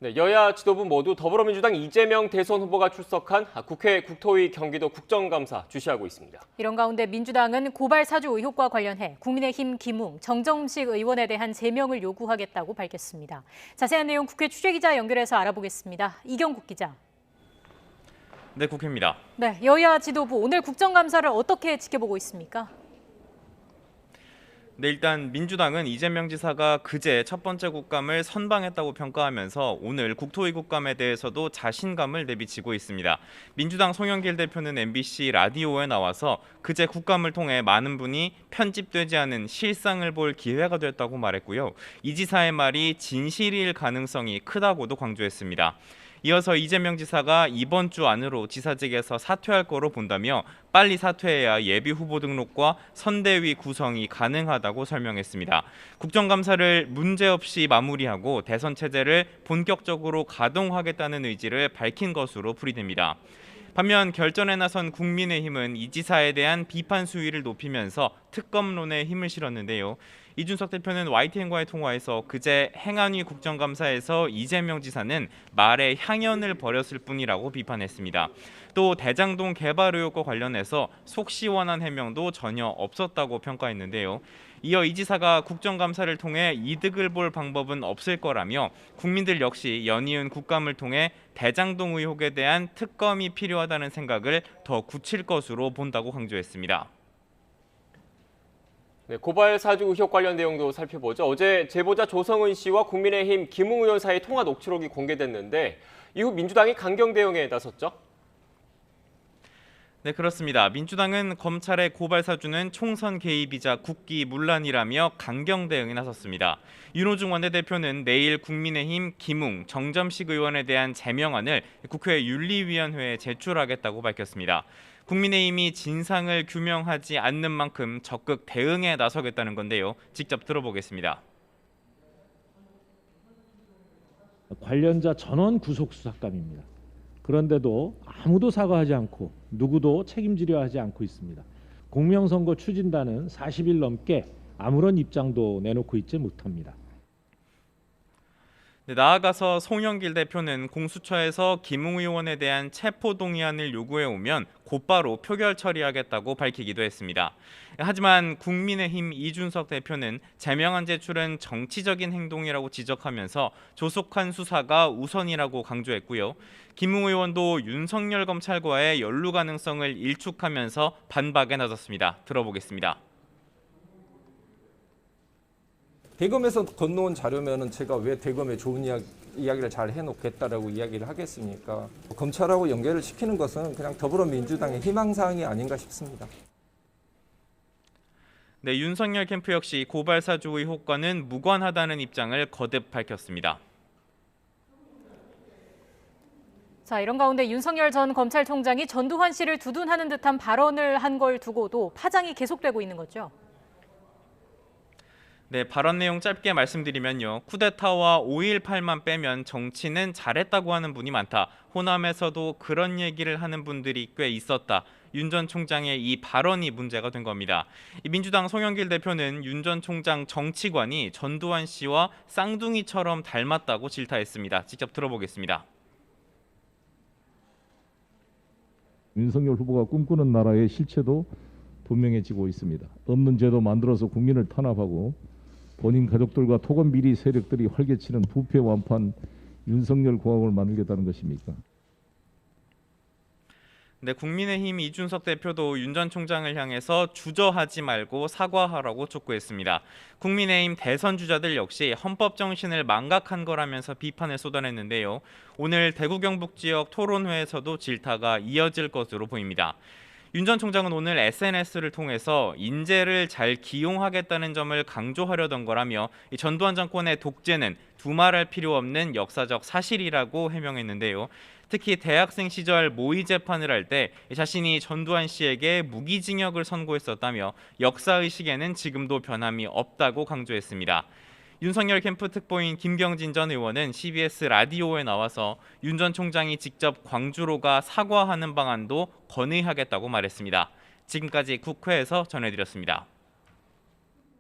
네, 여야 지도부 모두 더불어민주당 이재명 대선 후보가 출석한 국회 국토위 경기도 국정감사 주시하고 있습니다. 이런 가운데 민주당은 고발 사주 의혹과 관련해 국민의힘 김웅, 정점식 의원에 대한 제명을 요구하겠다고 밝혔습니다. 자세한 내용 국회 취재기자 연결해서 알아보겠습니다. 이경국 기자. 네, 국회입니다. 네, 여야 지도부 오늘 국정감사를 어떻게 지켜보고 있습니까? 네, 일단 민주당은 이재명 지사가 그제 첫 번째 국감을 선방했다고 평가하면서 오늘 국토위 국감에 대해서도 자신감을 내비치고 있습니다. 민주당 송영길 대표는 MBC 라디오에 나와서 그제 국감을 통해 많은 분이 편집되지 않은 실상을 볼 기회가 됐다고 말했고요. 이 지사의 말이 진실일 가능성이 크다고도 강조했습니다. 이어서 이재명 지사가 이번 주 안으로 지사직에서 사퇴할 거로 본다며 빨리 사퇴해야 예비 후보 등록과 선대위 구성이 가능하다고 설명했습니다. 국정감사를 문제없이 마무리하고 대선 체제를 본격적으로 가동하겠다는 의지를 밝힌 것으로 풀이됩니다. 반면 결전에 나선 국민의힘은 이 지사에 대한 비판 수위를 높이면서 특검론에 힘을 실었는데요. 이준석 대표는 YTN과의 통화에서 그제 행안위 국정감사에서 이재명 지사는 말에 향연을 버렸을 뿐이라고 비판했습니다. 또 대장동 개발 의혹과 관련해서 속 시원한 해명도 전혀 없었다고 평가했는데요. 이어 이 지사가 국정감사를 통해 이득을 볼 방법은 없을 거라며 국민들 역시 연이은 국감을 통해 대장동 의혹에 대한 특검이 필요하다는 생각을 더 굳힐 것으로 본다고 강조했습니다. 네, 고발 사주 의혹 관련 내용도 살펴보죠. 어제 제보자 조성은 씨와 국민의힘 김웅 의원 사이 통화 녹취록이 공개됐는데 이후 민주당이 강경 대응에 나섰죠. 네, 그렇습니다. 민주당은 검찰의 고발 사주는 총선 개입이자 국기문란이라며 강경 대응에 나섰습니다. 윤호중 원내대표는 내일 국민의힘 김웅, 정점식 의원에 대한 제명안을 국회 윤리위원회에 제출하겠다고 밝혔습니다. 국민의힘이 진상을 규명하지 않는 만큼 적극 대응에 나서겠다는 건데요. 직접 들어보겠습니다. 관련자 전원 구속 수사감입니다. 그런데도 아무도 사과하지 않고 누구도 책임지려 하지 않고 있습니다. 공명선거 추진단은 40일 넘게 아무런 입장도 내놓고 있지 못합니다. 네, 나아가서 송영길 대표는 공수처에서 김웅 의원에 대한 체포동의안을 요구해 오면 곧바로 표결 처리하겠다고 밝히기도 했습니다. 하지만 국민의힘 이준석 대표는 제명안 제출은 정치적인 행동이라고 지적하면서 조속한 수사가 우선이라고 강조했고요. 김웅 의원도 윤석열 검찰과의 연루 가능성을 일축하면서 반박에 나섰습니다. 들어보겠습니다. 대검에서 건너온 자료면은 제가 왜 대검에 좋은 이야기를 잘 해놓겠다라고 이야기를 하겠습니까? 검찰하고 연결을 시키는 것은 그냥 더불어민주당의 희망사항이 아닌가 싶습니다. 네, 윤석열 캠프 역시 고발 사주 의혹과는 무관하다는 입장을 거듭 밝혔습니다. 자, 이런 가운데 윤석열 전 검찰총장이 전두환 씨를 두둔하는 듯한 발언을 한 걸 두고도 파장이 계속되고 있는 거죠. 네, 발언 내용 짧게 말씀드리면요. 쿠데타와 5.18만 빼면 정치는 잘했다고 하는 분이 많다. 호남에서도 그런 얘기를 하는 분들이 꽤 있었다. 윤 전 총장의 이 발언이 문제가 된 겁니다. 민주당 송영길 대표는 윤 전 총장 정치관이 전두환 씨와 쌍둥이처럼 닮았다고 질타했습니다. 직접 들어보겠습니다. 윤석열 후보가 꿈꾸는 나라의 실체도 분명해지고 있습니다. 없는 제도 만들어서 국민을 탄압하고 본인 가족들과 토건 비리 세력들이 활개치는 부패 완판 윤석열 공화국을 만들겠다는 것입니까? 네, 국민의힘 이준석 대표도 윤 전 총장을 향해서 주저하지 말고 사과하라고 촉구했습니다. 국민의힘 대선 주자들 역시 헌법 정신을 망각한 거라면서 비판을 쏟아냈는데요. 오늘 대구 경북 지역 토론회에서도 질타가 이어질 것으로 보입니다. 윤 전 총장은 오늘 SNS를 통해서 인재를 잘 기용하겠다는 점을 강조하려던 거라며 이 전두환 정권의 독재는 두말할 필요 없는 역사적 사실이라고 해명했는데요. 특히 대학생 시절 모의 재판을 할 때 자신이 전두환 씨에게 무기징역을 선고했었다며 역사의식에는 지금도 변함이 없다고 강조했습니다. 윤석열 캠프 특보인 김경진 전 의원은 CBS 라디오에 나와서 윤 전 총장이 직접 광주로 가 사과하는 방안도 건의하겠다고 말했습니다. 지금까지 국회에서 전해드렸습니다.